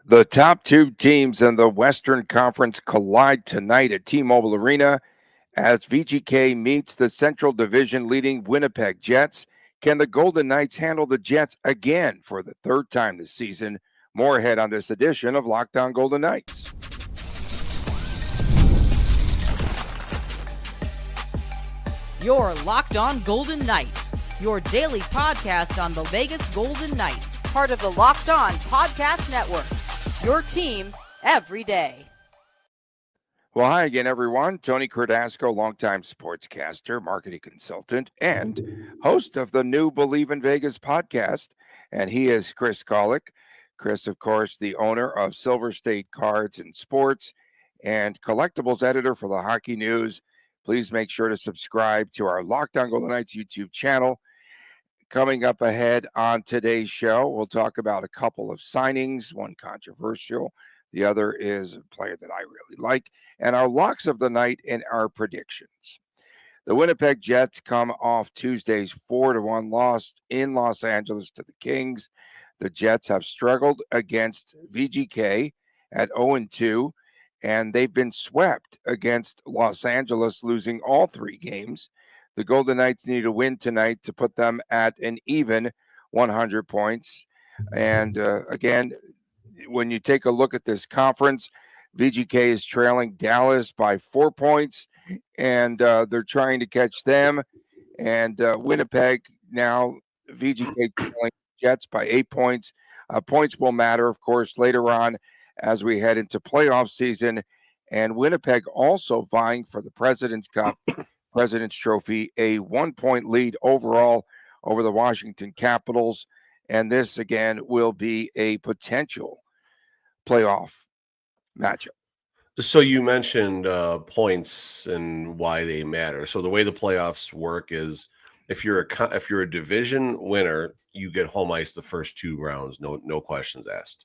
The top two teams in the Western Conference collide tonight at T-Mobile Arena as VGK meets the Central Division leading Winnipeg Jets. Can the Golden Knights handle the Jets again for the third time this season? More ahead on this edition of Locked On Golden Knights. You're Locked On Golden Knights, your daily podcast on the Vegas Golden Knights, part of the Locked On Podcast Network, your team every day. Well, hi again, everyone. Tony Cardasco, longtime sportscaster, marketing consultant, and host of the new Believe in Vegas podcast. And he is Chris Kolick. Chris, of course, the owner of Silver State Cards and Sports and collectibles editor for the Hockey News. Please make sure to subscribe to our Locked On Golden Knights YouTube channel. Coming up ahead on today's show, we'll talk about a couple of signings, one controversial, the other is a player that I really like, and our locks of the night and our predictions. The Winnipeg Jets come off Tuesday's 4-1 loss in Los Angeles to the Kings. The Jets have struggled against VGK at 0-2, and they've been swept against Los Angeles, losing all three games. The Golden Knights need a win tonight to put them at an even 100 points. And again, when you take a look at this conference, VGK is trailing Dallas by 4 points, and they're trying to catch them. And Winnipeg now, VGK trailing Jets by 8 points. Points will matter, of course, later on as we head into playoff season. And Winnipeg also vying for the President's Cup, President's Trophy, a 1 point lead overall over the Washington Capitals. And this, again, will be a potential playoff matchup. So you mentioned points and why they matter. So the way the playoffs work is if you're a division winner, you get home ice the first two rounds, no questions asked.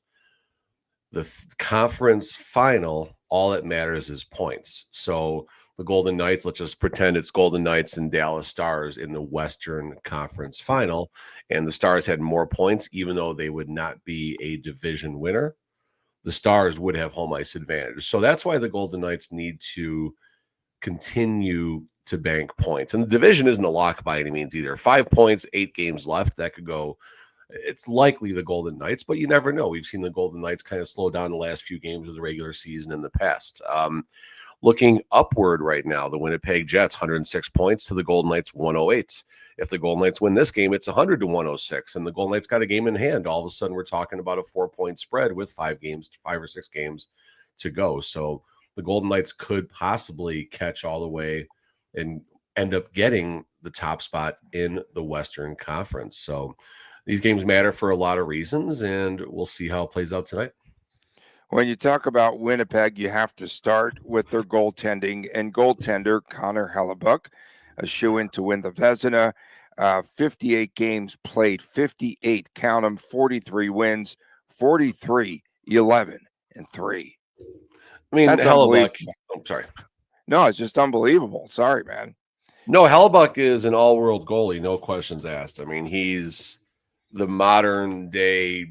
The conference final, all that matters is points. So the Golden Knights, let's just pretend it's Golden Knights and Dallas Stars in the Western Conference final, and the Stars had more points, even though they would not be a division winner. The Stars would have home ice advantage. So that's why the Golden Knights need to continue to bank points. And the division isn't a lock by any means either. 5 points, 8 games left. That could go. It's likely the Golden Knights, but you never know. We've seen the Golden Knights kind of slow down the last few games of the regular season in the past. Looking upward right now, the Winnipeg Jets, 106 points to the Golden Knights, 108. If the Golden Knights win this game, it's 100 to 106, and the Golden Knights got a game in hand. All of a sudden, we're talking about a 4-point spread with 5 or 6 games to go. So the Golden Knights could possibly catch all the way and end up getting the top spot in the Western Conference. So these games matter for a lot of reasons, and we'll see how it plays out tonight. When you talk about Winnipeg, you have to start with their goaltending, and goaltender Connor Hellebuyck, a shoo-in to win the Vezina. 58 games played, 58, count them, 43 wins, 43, 11, and 3. I mean, that's Hellebuyck. I'm sorry. No, it's just unbelievable. Sorry, man. No, Hellebuyck is an all-world goalie, no questions asked. I mean, he's the modern day,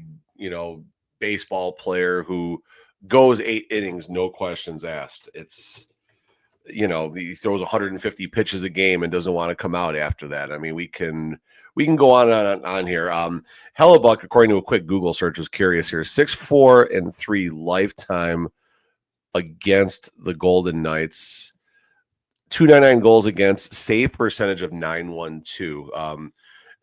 baseball player who goes 8 innings, no questions asked. It's, he throws 150 pitches a game and doesn't want to come out after that. I mean, we can go on here. Hellebuyck, according to a quick Google search, was curious here, 6-4-3 lifetime against the Golden Knights, 299 goals against, save percentage of 912.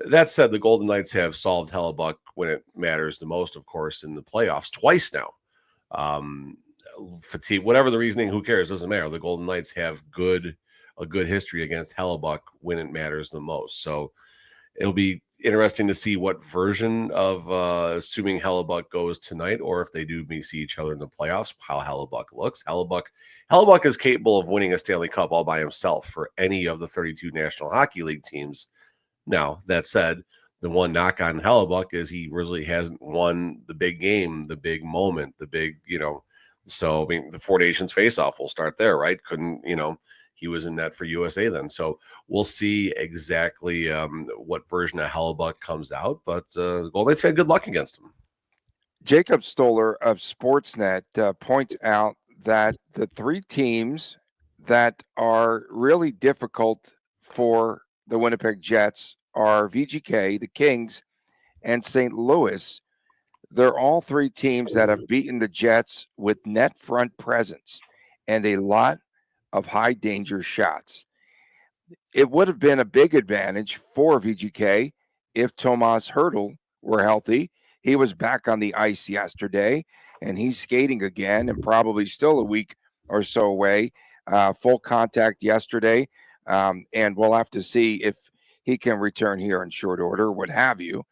That said, the Golden Knights have solved Hellebuyck when it matters the most, of course, in the playoffs twice now. Fatigue, whatever the reasoning, who cares? Doesn't matter. The Golden Knights have a good history against Hellebuyck when it matters the most. So it'll be interesting to see what version of assuming Hellebuyck goes tonight, or if they do see each other in the playoffs, how Hellebuyck looks. Hellebuyck is capable of winning a Stanley Cup all by himself for any of the 32 National Hockey League teams. Now, that said, the one knock on Hellebuyck is he really hasn't won the big game, the big moment, the big, so, I mean, the Four Nations face-off, we'll start there, right? He was in net for USA then. So we'll see exactly what version of Hellebuyck comes out, but the Golden Knights had good luck against him. Jacob Stoller of Sportsnet points out that the three teams that are really difficult for the Winnipeg Jets are VGK, the Kings, and St. Louis. They're all three teams that have beaten the Jets with net front presence and a lot of high danger shots. It would have been a big advantage for VGK if Tomas Hertl were healthy. He was back on the ice yesterday, and he's skating again and probably still a week or so away. Full contact yesterday, and we'll have to see if he can return here in short order, what have you.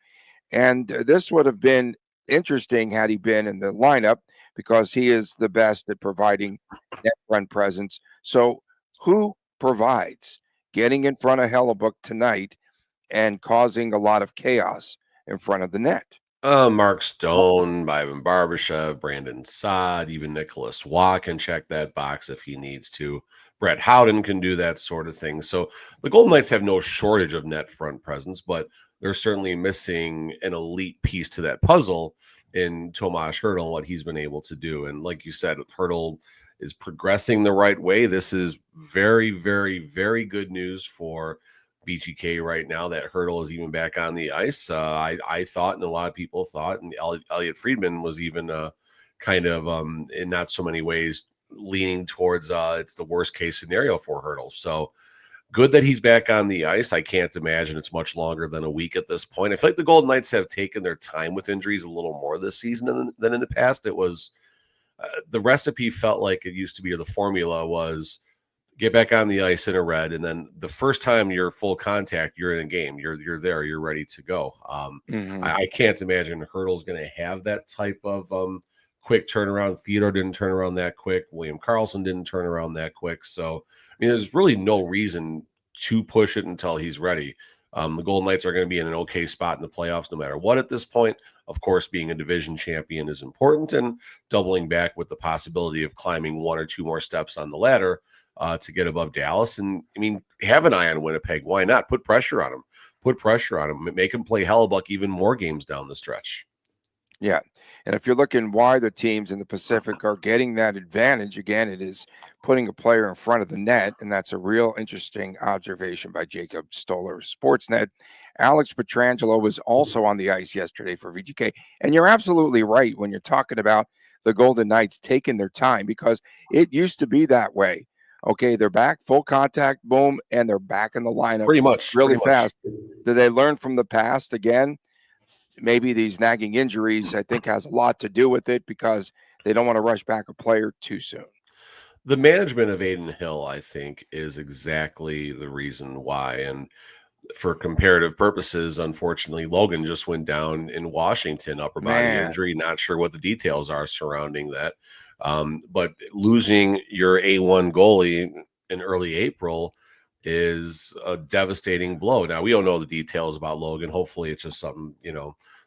And this would have been interesting had he been in the lineup because he is the best at providing net run presence. So, who provides getting in front of Hellebuyck tonight and causing a lot of chaos in front of the net? Mark Stone, Ivan Barbashev, Brandon Saad, even Nicholas Waugh can check that box if he needs to. Brett Howden can do that sort of thing. So the Golden Knights have no shortage of net front presence, but they're certainly missing an elite piece to that puzzle in Tomas Hertl and what he's been able to do. And like you said, Hertl is progressing the right way. This is very, very, very good news for BGK right now that Hertl is even back on the ice. I thought, and a lot of people thought, and Elliot Friedman was even kind of in not so many ways leaning towards it's the worst case scenario for Hertl. So good that he's back on the ice. I can't imagine it's much longer than a week at this point. I feel like the Golden Knights have taken their time with injuries a little more this season than in the past. It was the recipe felt like it used to be, or the formula was get back on the ice in a red, and then the first time you're full contact, you're in a game. You're there. You're ready to go. I can't imagine Hertl's going to have that type of quick turnaround. Theodore didn't turn around that quick. William Karlsson didn't turn around that quick. So, I mean, there's really no reason to push it until he's ready. The Golden Knights are going to be in an okay spot in the playoffs no matter what at this point. Of course, being a division champion is important, and doubling back with the possibility of climbing one or two more steps on the ladder to get above Dallas. And I mean, have an eye on Winnipeg. Why not? Put pressure on him. Put pressure on him. Make him play Hellebuyck even more games down the stretch. Yeah. And if you're looking why the teams in the Pacific are getting that advantage, again, it is putting a player in front of the net. And that's a real interesting observation by Jacob Stoller of Sportsnet. Alex Pietrangelo was also on the ice yesterday for VGK. And you're absolutely right when you're talking about the Golden Knights taking their time, because it used to be that way. Okay, they're back, full contact, boom, and they're back in the lineup Pretty much. really fast. Did they learn from the past again? Maybe these nagging injuries, I think, has a lot to do with it because they don't want to rush back a player too soon. The management of Adin Hill, I think, is exactly the reason why. And for comparative purposes, unfortunately, Logan just went down in Washington, upper body injury. Not sure what the details are surrounding that. But losing your A1 goalie in early April is a devastating blow. Now, we don't know the details about Logan. Hopefully it's just something,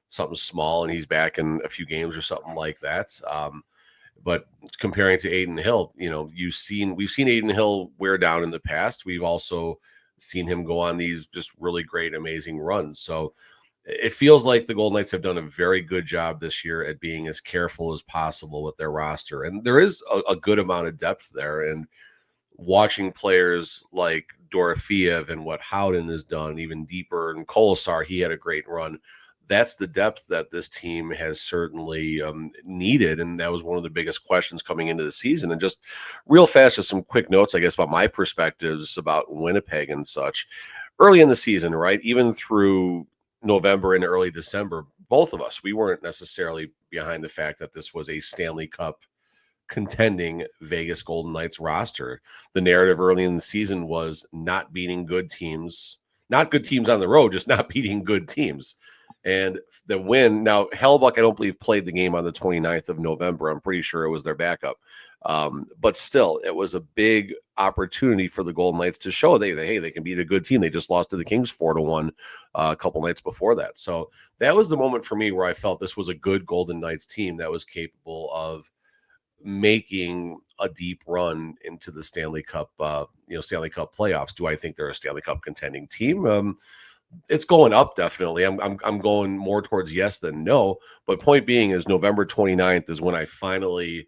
something small and he's back in a few games or something like that. But comparing to Adin Hill, we've seen Adin Hill wear down in the past. We've also seen him go on these just really great, amazing runs. So it feels like the Golden Knights have done a very good job this year at being as careful as possible with their roster. And there is a good amount of depth there. And watching players like Dorofeev and what Howden has done, even deeper, and Kolesar, he had a great run. That's the depth that this team has certainly needed. And that was one of the biggest questions coming into the season. And just real fast, just some quick notes, I guess, about my perspectives about Winnipeg and such. Early in the season, right, even through November and early December, both of us, we weren't necessarily behind the fact that this was a Stanley Cup contending Vegas Golden Knights roster. The narrative early in the season was not beating good teams, not good teams on the road, just not beating good teams. And the win, now Hellebuyck, I don't believe, played the game on the 29th of November. I'm pretty sure it was their backup. But still, it was a big opportunity for the Golden Knights to show they can beat a good team. They just lost to the Kings 4-1 a couple nights before that. So that was the moment for me where I felt this was a good Golden Knights team that was capable of making a deep run into the Stanley Cup, Stanley Cup playoffs. Do I think they're a Stanley Cup contending team? it's going up definitely. I'm going more towards yes than no. But point being is November 29th is when I finally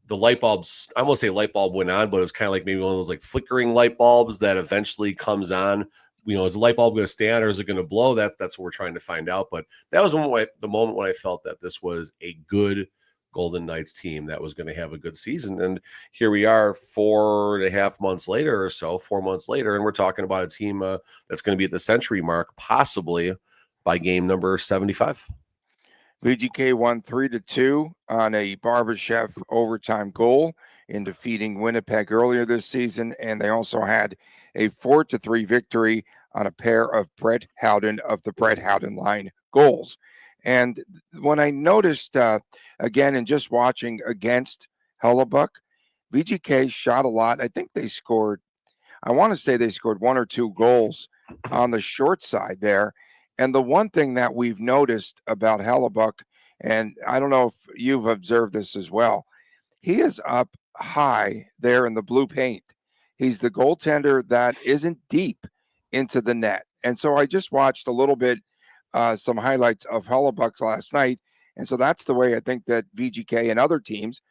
the light bulbs, I won't say light bulb went on, but it's kind of like maybe one of those like flickering light bulbs that eventually comes on. Is the light bulb going to stay on or is it going to blow? That's what we're trying to find out. But that was the moment when I felt that this was a good Golden Knights team that was going to have a good season. And here we are 4.5 months later or so, 4 months later, and we're talking about a team that's going to be at the century mark, possibly by game number 75. VGK won 3-2 on a Barbashev overtime goal in defeating Winnipeg earlier this season, and they also had a 4-3 victory on a pair of Brett Howden of the Brett Howden line goals. And when I noticed again, and just watching against Hellebuyck, VGK shot a lot. I think they scored. I want to say they scored 1 or 2 goals on the short side there. And the one thing that we've noticed about Hellebuyck, and I don't know if you've observed this as well, he is up high there in the blue paint. He's the goaltender that isn't deep into the net. And so I just watched a little bit, some highlights of Hellebuyck last night. And so that's the way I think that VGK and other teams,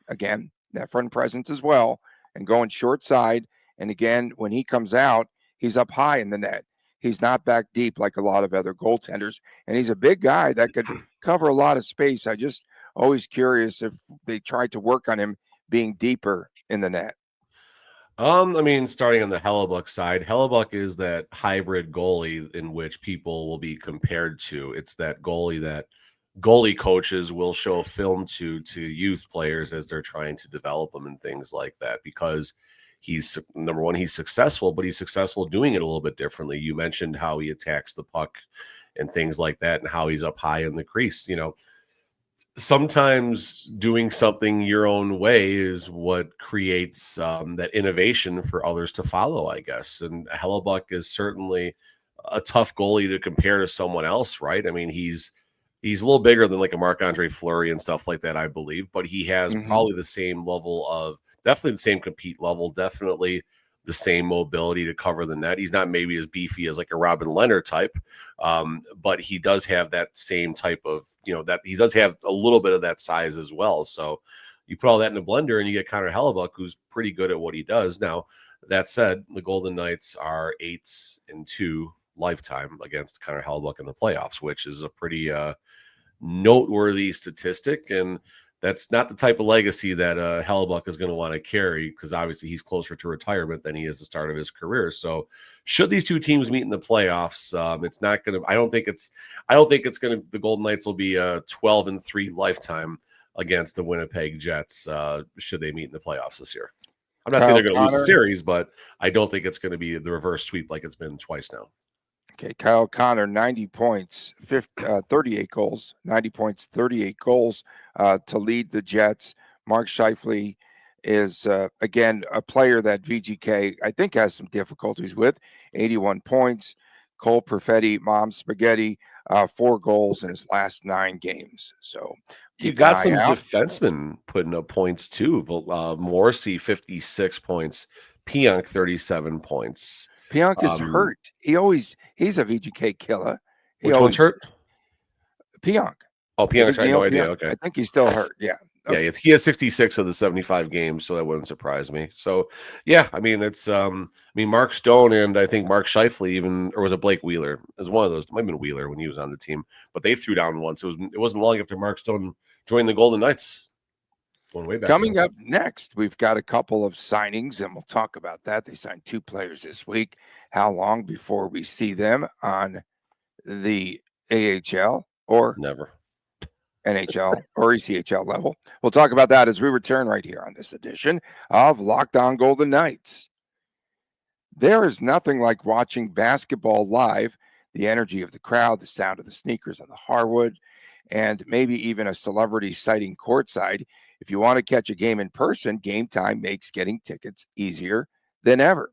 again, that front presence as well, and going short side. And again, when he comes out, he's up high in the net. He's not back deep like a lot of other goaltenders. And he's a big guy that could cover a lot of space. I just always curious if they tried to work on him being deeper in the net. Starting on the Hellebuyck side, Hellebuyck is that hybrid goalie in which people will be compared to. It's that goalie that goalie coaches will show film to youth players as they're trying to develop them and things like that, because he's number one, he's successful, but he's successful doing it a little bit differently. You mentioned how he attacks the puck and things like that, and how he's up high in the crease. Sometimes doing something your own way is what creates that innovation for others to follow, I guess. And Hellebuyck is certainly a tough goalie to compare to someone else, right? I mean, he's a little bigger than like a Marc-Andre Fleury and stuff like that, I believe, but he has probably the same level of, definitely the same compete level, definitely the same mobility to cover the net. He's not maybe as beefy as like a Robin Leonard type, but he does have that same type of, that he does have a little bit of that size as well. So you put all that in a blender and you get Connor Hellebuyck, who's pretty good at what he does. Now, that said, the Golden Knights are 8-2 lifetime against Connor Hellebuyck in the playoffs, which is a pretty noteworthy statistic. And that's not the type of legacy that Hellebuyck is going to want to carry, because obviously he's closer to retirement than he is the start of his career. So should these two teams meet in the playoffs, it's not going to, I don't think it's going to, the Golden Knights will be 12-3 lifetime against the Winnipeg Jets should they meet in the playoffs this year. I'm not saying they're going to lose the series, but I don't think it's going to be the reverse sweep like it's been twice now. Okay, Kyle Connor, 90 points, 38 goals, 90 points, 38 goals to lead the Jets. Mark Scheifele is, again, a player that VGK, I think, has some difficulties with, 81 points. Cole Perfetti, Mom Spaghetti, 4 goals in his last 9 games. So you got some defensemen putting up points too. Morrissey, 56 points. Pionk, 37 points. Pionk is hurt. He's a VGK killer. Which one's hurt? Pionk. Oh, Pionk. I had no idea. Okay. I think he's still hurt. Yeah. Okay. Yeah, he has 66 of the 75 games, so that wouldn't surprise me. So, yeah, I mean, it's Mark Stone and I think Mark Scheifele even, or was it Blake Wheeler? It was one of those. It might have been Wheeler when he was on the team, but they threw down once. It wasn't long after Mark Stone joined the Golden Knights. Going way back. Coming up next, we've got a couple of signings, and we'll talk about that. They signed 2 players this week. How long before we see them on the AHL or never NHL or ECHL level? We'll talk about that as we return right here on this edition of Locked On Golden Knights. There is nothing like watching basketball live. The energy of the crowd, the sound of the sneakers on the hardwood, and maybe even a celebrity sighting courtside. If you want to catch a game in person, Gametime makes getting tickets easier than ever.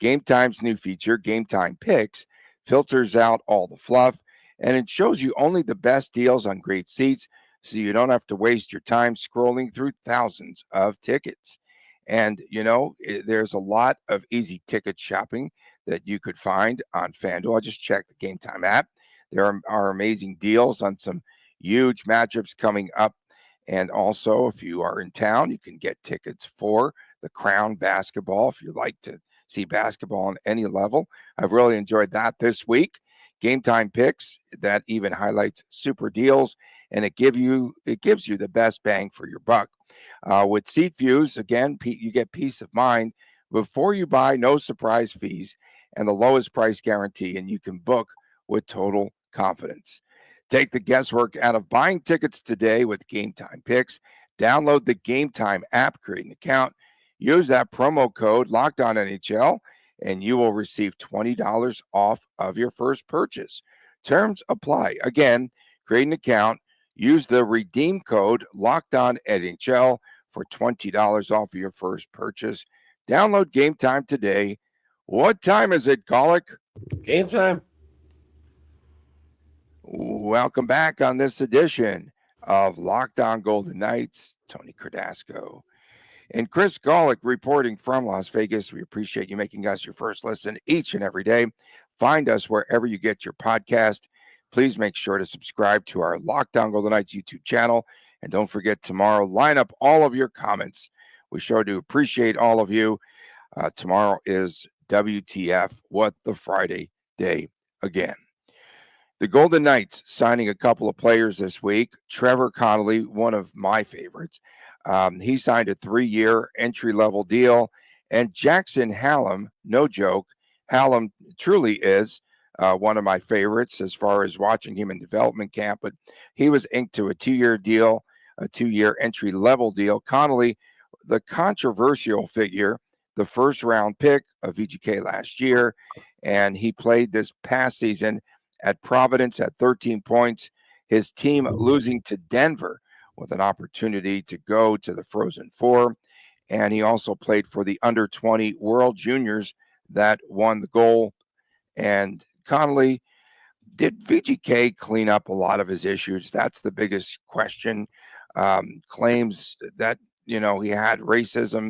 Gametime's new feature, Gametime Picks, filters out all the fluff, and it shows you only the best deals on great seats, so you don't have to waste your time scrolling through thousands of tickets. And, there's a lot of easy ticket shopping that you could find on FanDuel. I just checked the Gametime app. There are amazing deals on some huge matchups coming up. And also, if you are in town, you can get tickets for the Crown basketball if you like to see basketball on any level. I've really enjoyed that this week. Gametime picks that even highlights super deals, and it gives you the best bang for your buck. With Seat Views, again, you get peace of mind before you buy, no surprise fees, and the lowest price guarantee, and you can book with total confidence. Take the guesswork out of buying tickets today with Gametime picks. Download the Gametime app, create an account, use that promo code LOCKEDONNHL, and you will receive $20 off of your first purchase. Terms apply. Again, create an account, use the redeem code LOCKEDONNHL for $20 off of your first purchase. Download Gametime today. What time is it, Hellebuyck? Game time. Welcome back on this edition of Locked On Golden Knights. Tony Cardasco and Chris Hellebuyck reporting from Las Vegas. We appreciate you making us your first listen each and every day. Find us wherever you get your podcast. Please make sure to subscribe to our Locked On Golden Knights YouTube channel. And don't forget, tomorrow, line up all of your comments. We sure do appreciate all of you. Tomorrow is WTF, what the Friday day again. The Golden Knights signing a couple of players this week. Trevor Connelly, one of my favorites. He signed a 3-year entry-level deal. And Jackson Hallum, no joke, Hallum truly is one of my favorites as far as watching him in development camp. But he was inked to a 2-year deal, a 2-year entry-level deal. Connelly, the controversial figure, the first-round pick of VGK last year. And he played this past season at Providence at 13 points, his team losing to Denver with an opportunity to go to the Frozen Four. And he also played for the under-20 World Juniors that won the gold. And Connelly, did VGK clean up a lot of his issues? That's the biggest question. Claims that, he had racism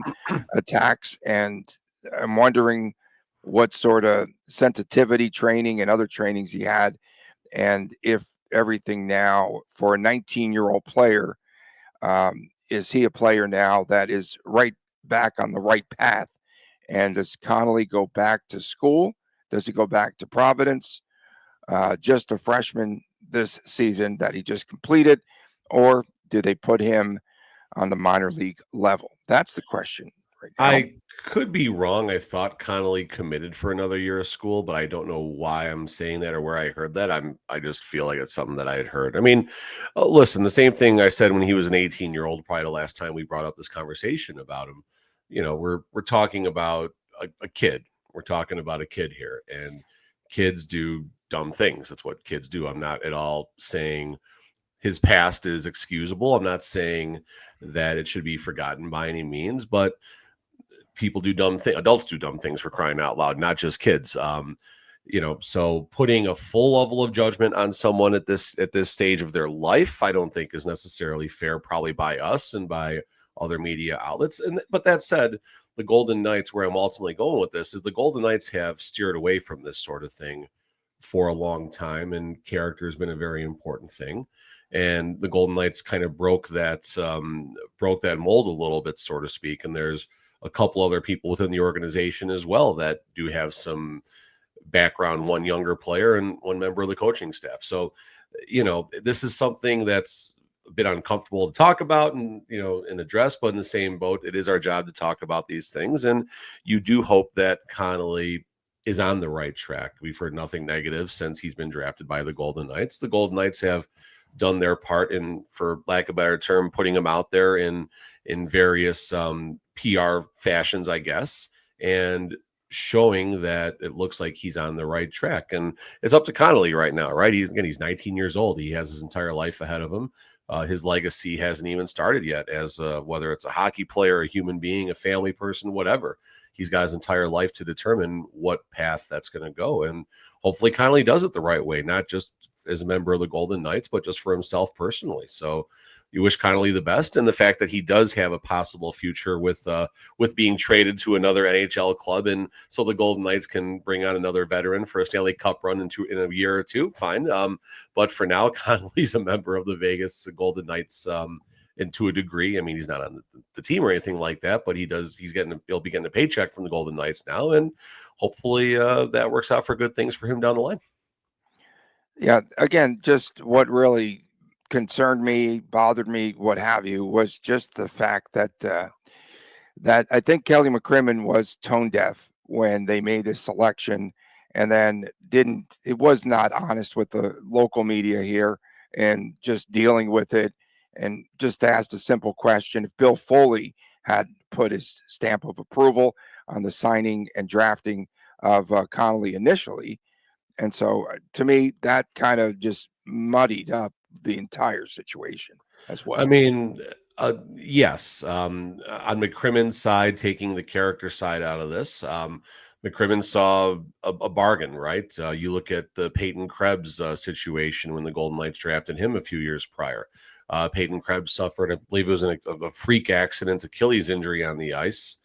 attacks, and I'm wondering what sort of sensitivity training and other trainings he had, and if everything now for a 19-year-old player, is he a player now that is right back on the right path? And does Connelly go back to school? Does he go back to Providence? Just a freshman this season that he just completed, or do they put him on the minor league level? That's the question right now. I could be wrong. I thought Connelly committed for another year of school, but I don't know why I'm saying that or where I heard that. I just feel like it's something that I had heard. I mean, listen, the same thing I said when he was an 18-year-old, probably the last time we brought up this conversation about him. We're talking about a kid. We're talking about a kid here, and kids do dumb things. That's what kids do. I'm not at all saying his past is excusable. I'm not saying that it should be forgotten by any means, but people do dumb things. Adults do dumb things, for crying out loud, not just kids. So putting a full level of judgment on someone at this stage of their life, I don't think is necessarily fair, probably by us and by other media outlets. But that said, the Golden Knights, where I'm ultimately going with this, is the Golden Knights have steered away from this sort of thing for a long time, and character has been a very important thing. And the Golden Knights kind of broke that mold a little bit, so to speak. And there's a couple other people within the organization as well that do have some background, one younger player and one member of the coaching staff. So, this is something that's a bit uncomfortable to talk about and address, but in the same boat, it is our job to talk about these things. And you do hope that Connelly is on the right track. We've heard nothing negative since he's been drafted by the Golden Knights. The Golden Knights have done their part in, for lack of a better term, putting him out there in various PR fashions, I guess, and showing that it looks like he's on the right track. And it's up to Connelly right now, right? He's 19 years old. He has his entire life ahead of him. His legacy hasn't even started yet as whether it's a hockey player, a human being, a family person, whatever. He's got his entire life to determine what path that's going to go. And hopefully Connelly does it the right way, not just as a member of the Golden Knights, but just for himself personally. So, you wish Connelly the best, and the fact that he does have a possible future with being traded to another NHL club, and so the Golden Knights can bring on another veteran for a Stanley Cup run in a year or two. Fine, but for now, Connelly's a member of the Vegas Golden Knights. And to a degree, I mean, he's not on the team or anything like that, but he'll be getting a paycheck from the Golden Knights now, and hopefully that works out for good things for him down the line. Yeah, again, just what really concerned me, bothered me, what have you, was just the fact that I think Kelly McCrimmon was tone deaf when they made this selection, and then it was not honest with the local media here and just dealing with it, and just asked a simple question: if Bill Foley had put his stamp of approval on the signing and drafting of Connelly initially. And so to me, that kind of just muddied up the entire situation as well. I mean, yes. On McCrimmon's side, taking the character side out of this, McCrimmon saw a bargain, right? You look at the Peyton Krebs situation when the Golden Knights drafted him a few years prior. Peyton Krebs suffered, I believe it was a freak accident, Achilles injury on the ice.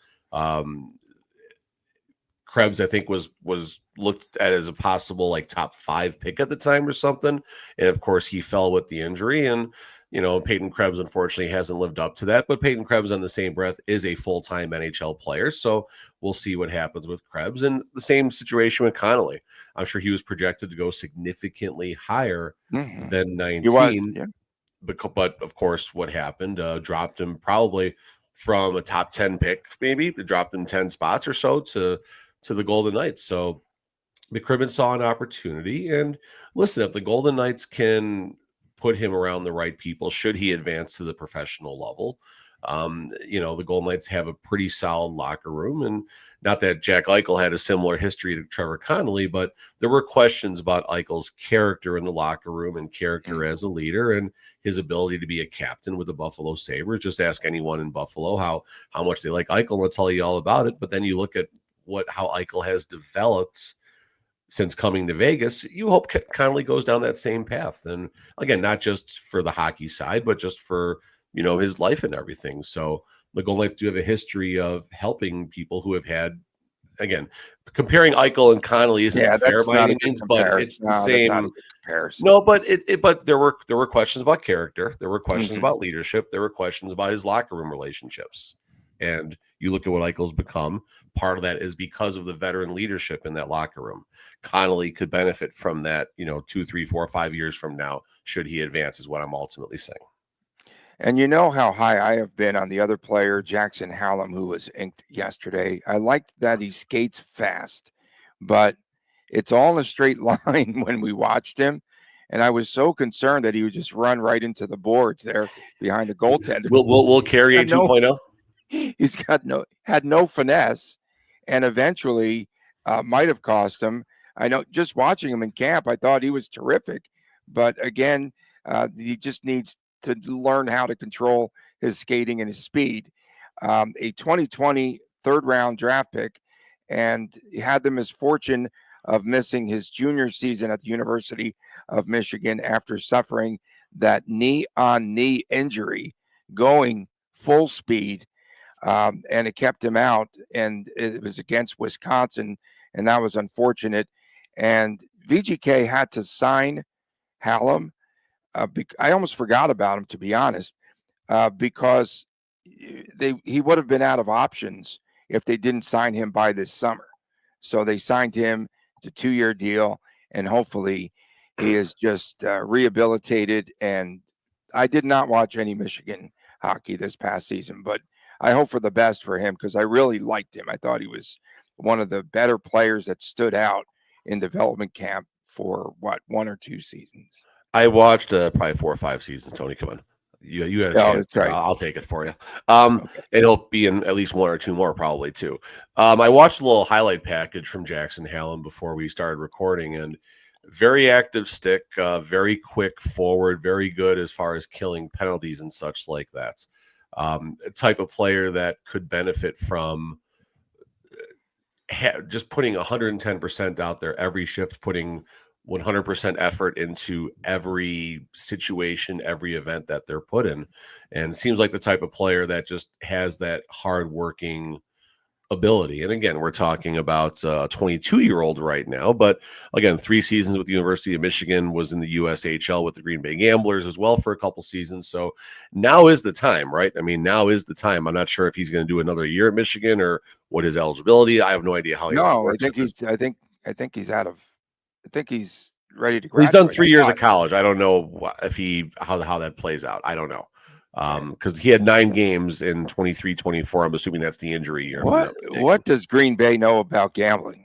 Krebs, I think, was looked at as a possible like top 5 pick at the time or something. And of course, he fell with the injury. And, Peyton Krebs, unfortunately, hasn't lived up to that. But Peyton Krebs, on the same breath, is a full-time NHL player. So we'll see what happens with Krebs. And the same situation with Connelly. I'm sure he was projected to go significantly higher than 19. He was, yeah. But of course, what happened dropped him probably from a top 10 pick, maybe. It dropped him 10 spots or so to the Golden Knights. So McCrimmon saw an opportunity, and listen, if the Golden Knights can put him around the right people, should he advance to the professional level, the Golden Knights have a pretty solid locker room. And not that Jack Eichel had a similar history to Trevor Connelly, but there were questions about Eichel's character in the locker room and character as a leader and his ability to be a captain with the Buffalo Sabres. Just ask anyone in Buffalo how much they like Eichel, and they'll tell you all about it. But then you look at how Eichel has developed since coming to Vegas. You hope Connelly goes down that same path. And again, not just for the hockey side, but just for, his life and everything. So the Golden Knights do have a history of helping people who have had, again, comparing Eichel and Connelly isn't fair by any means, but it's the same. That's not a good comparison. No, but but there were questions about character. There were questions about leadership. There were questions about his locker room relationships. And you look at what Eichel's become. Part of that is because of the veteran leadership in that locker room. Connelly could benefit from that, 2, 3, 4, 5 years from now, should he advance, is what I'm ultimately saying. And you know how high I have been on the other player, Jackson Hallum, who was inked yesterday. I liked that he skates fast, but it's all in a straight line when we watched him. And I was so concerned that he would just run right into the boards there behind the goaltender. We'll carry a 2.0. He's had no finesse, and eventually might have cost him. I know, just watching him in camp, I thought he was terrific, but again, he just needs to learn how to control his skating and his speed. A 2020 third-round draft pick, and he had the misfortune of missing his junior season at the University of Michigan after suffering that knee-on-knee injury, going full speed. And it kept him out, and it was against Wisconsin, and that was unfortunate. And VGK had to sign Hallum. I almost forgot about him, to be honest, because he would have been out of options if they didn't sign him by this summer. So they signed him to 2-year deal, and hopefully he is just rehabilitated. And I did not watch any Michigan hockey this past season, but I hope for the best for him, because I really liked him. I thought he was one of the better players that stood out in development camp for 1 or 2 seasons. I watched probably 4 or 5 seasons. Tony, come on, you had a chance. That's right. I'll take it for you. Okay. And he'll be in at least 1 or 2 more, probably too. I watched a little highlight package from Jackson Hallum before we started recording, and very active stick, very quick forward, very good as far as killing penalties and such like that. A type of player that could benefit from just putting 110% out there every shift, putting 100% effort into every situation, every event that they're put in, and seems like the type of player that just has that hardworking ability. And again, we're talking about a 22-year-old right now, but again, 3 seasons with the University of Michigan, was in the USHL with the Green Bay Gamblers as well for a couple seasons. So now is the time, right? I mean, now is the time. I'm not sure if he's going to do another year at Michigan or what his eligibility. I have no idea how he No, I works think at this. he's. I think he's out of. I think he's ready to Well, he's done graduate. 3 I years thought. of college. I don't know if he how that plays out. I don't know. Okay. Because he had 9 games in 23-24. I'm assuming that's the injury year, if I'm not mistaken. What does Green Bay know about gambling?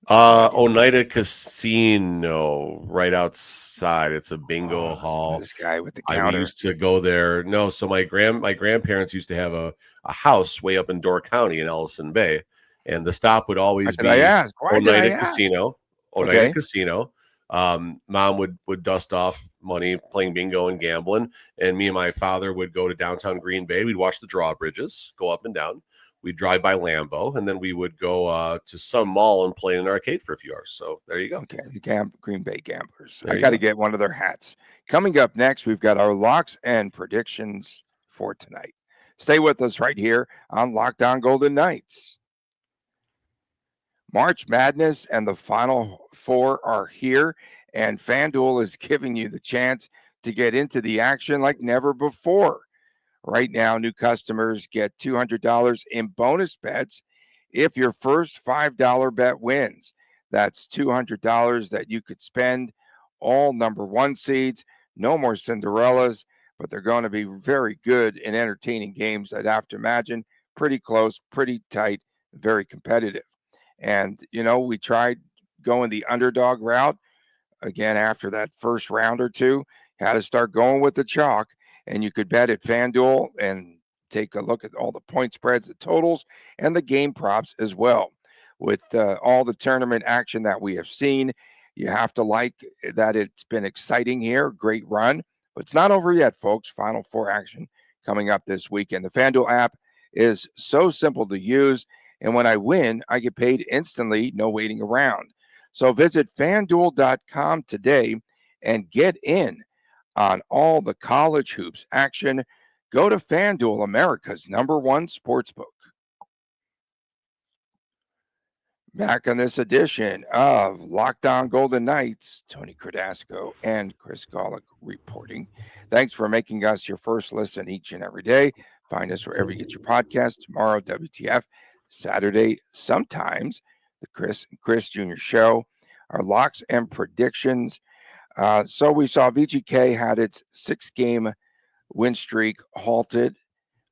Have you- Oneida Casino, right outside. It's a bingo Oh, hall. this guy with the We counter. used to go there. No, so my grandparents used to have a house way up in Door County in Ellison Bay, and the stop would Why always did I be ask? Why did I Oneida ask? Casino. Oneida Okay. Casino. Mom would dust off money playing bingo and gambling, and me and my father would go to downtown Green Bay. We'd watch the drawbridges go up and down. We'd drive by Lambeau, and then we would go to some mall and play in an arcade for a few hours. So there you go. Okay, the Green Bay Gamblers. There I you got to go. get one of their hats. Coming up next, we've got our locks and predictions for tonight. Stay with us right here on Locked On Golden Knights. March Madness and the Final Four are here, and FanDuel is giving you the chance to get into the action like never before. Right now, new customers get $200 in bonus bets if your first $5 bet wins. That's $200 that you could spend. All number 1 seeds, no more Cinderellas, but they're going to be very good and entertaining games. I'd have to imagine pretty close, pretty tight, very competitive. And, we tried going the underdog route again after that first round or two, had to start going with the chalk. And you could bet at FanDuel and take a look at all the point spreads, the totals, and the game props as well. With all the tournament action that we have seen, you have to like that it's been exciting here. Great run, but it's not over yet, folks. Final Four action coming up this weekend. The FanDuel app is so simple to use. And when I win, I get paid instantly, no waiting around. So visit FanDuel.com today and get in on all the college hoops action. Go to FanDuel, America's #1 sportsbook. Back on this edition of Locked On Golden Knights, Tony Cardasco and Chris Golick reporting. Thanks for making us your first listen each and every day. Find us wherever you get your podcasts. Tomorrow, WTF. Saturday, sometimes the Chris Jr. Show. Our locks and predictions. So we saw VGK had its 6-game win streak halted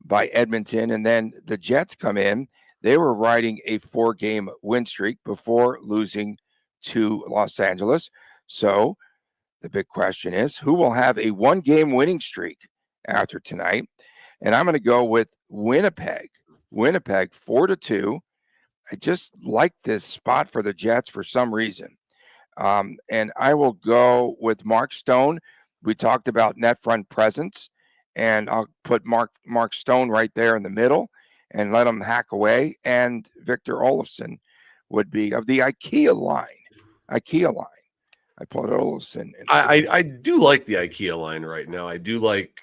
by Edmonton, and then the Jets come in. They were riding a 4-game win streak before losing to Los Angeles. So the big question is, who will have a 1-game winning streak after tonight? And I'm going to go with Winnipeg. Winnipeg 4-2. I just like this spot for the Jets for some reason. And I will go with Mark Stone. We talked about net front presence, and I'll put Mark Stone right there in the middle and let him hack away. And Victor Olofsson would be of the IKEA line. I put Olofsson. I do like the IKEA line right now. I do like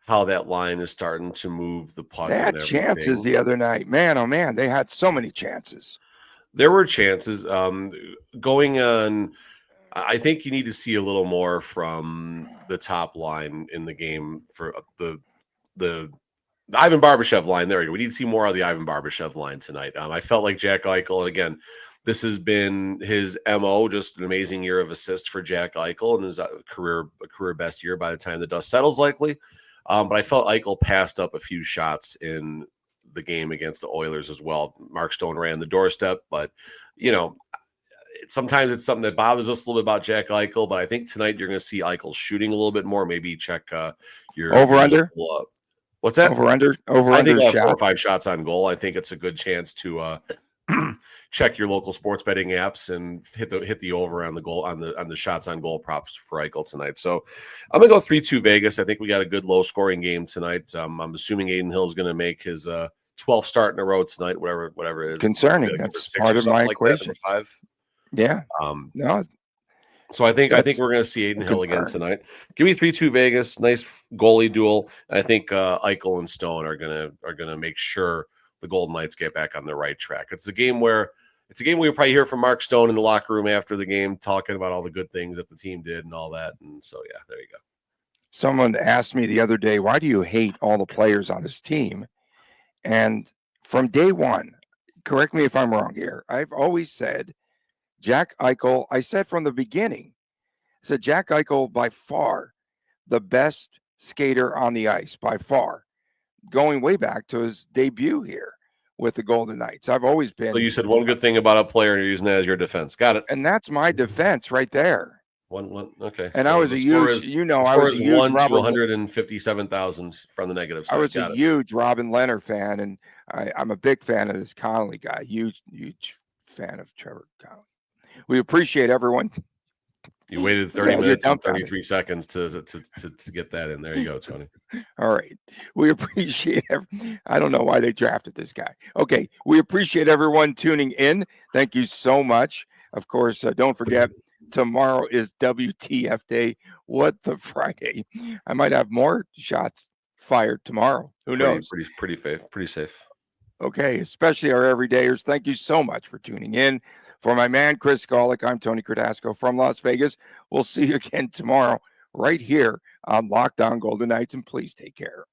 how that line is starting to move the puck. They had chances the other night. Man, oh man, they had so many chances. There were chances going on. I think you need to see a little more from the top line in the game for the Ivan Barbashev line. There we go. We need to see more of the Ivan Barbashev line tonight. I felt like Jack Eichel, and again, this has been his MO, just an amazing year of assists for Jack Eichel and his career best year by the time the dust settles, likely. But I felt Eichel passed up a few shots in the game against the Oilers as well. Mark Stone ran the doorstep, but sometimes it's something that bothers us a little bit about Jack Eichel. But I think tonight you're going to see Eichel shooting a little bit more. Maybe check your over under. What's that? Over under I think shot. 4 or 5 shots on goal. I think it's a good chance to check your local sports betting apps and hit the over on the goal on the shots on goal props for Eichel tonight. So I'm gonna go 3-2 Vegas. I think we got a good low scoring game tonight. I'm assuming Aiden Hill is going to make his 12th start in a row tonight. Whatever it is. Concerning. That's part of my equation. Like 5. Yeah. Um, No, so I think that's we're going to see Aiden a Hill again concern. tonight. Give me 3-2 Vegas. Nice goalie duel. I think Eichel and Stone are gonna make sure the Golden Knights get back on the right track. It's a game where we'll probably hear from Mark Stone in the locker room after the game, talking about all the good things that the team did and all that. And so yeah, there you go. Someone asked me the other day, why do you hate all the players on this team? And from day one, correct me if I'm wrong here, I've always said Jack Eichel, I said from the beginning, I said Jack Eichel by far the best skater on the ice, by far, going way back to his debut here with the Golden Knights. I've always So been, you said one good thing about a player and you're using that as your defense. Got it. and that's my defense right there. One. Okay. And I So was a huge, I was a huge 1 to Robert 157,000 from the negative I side. was a Got it. huge Robin Leonard fan, and I'm a big fan of this Connelly guy. Huge fan of Trevor Connelly. We appreciate everyone. You waited 30 Yeah, minutes you're and 33 seconds to get that in. There you go, Tony. All right. We appreciate I don't know why they drafted this guy. Okay. We appreciate everyone tuning in. Thank you so much. Of course, don't forget, tomorrow is WTF Day. What the Friday? I might have more shots fired tomorrow. Who knows? Pretty safe. Okay, especially our everydayers. Thank you so much for tuning in. For my man, Chris Golick, I'm Tony Cardasco from Las Vegas. We'll see you again tomorrow right here on Locked On Golden Knights, and please take care.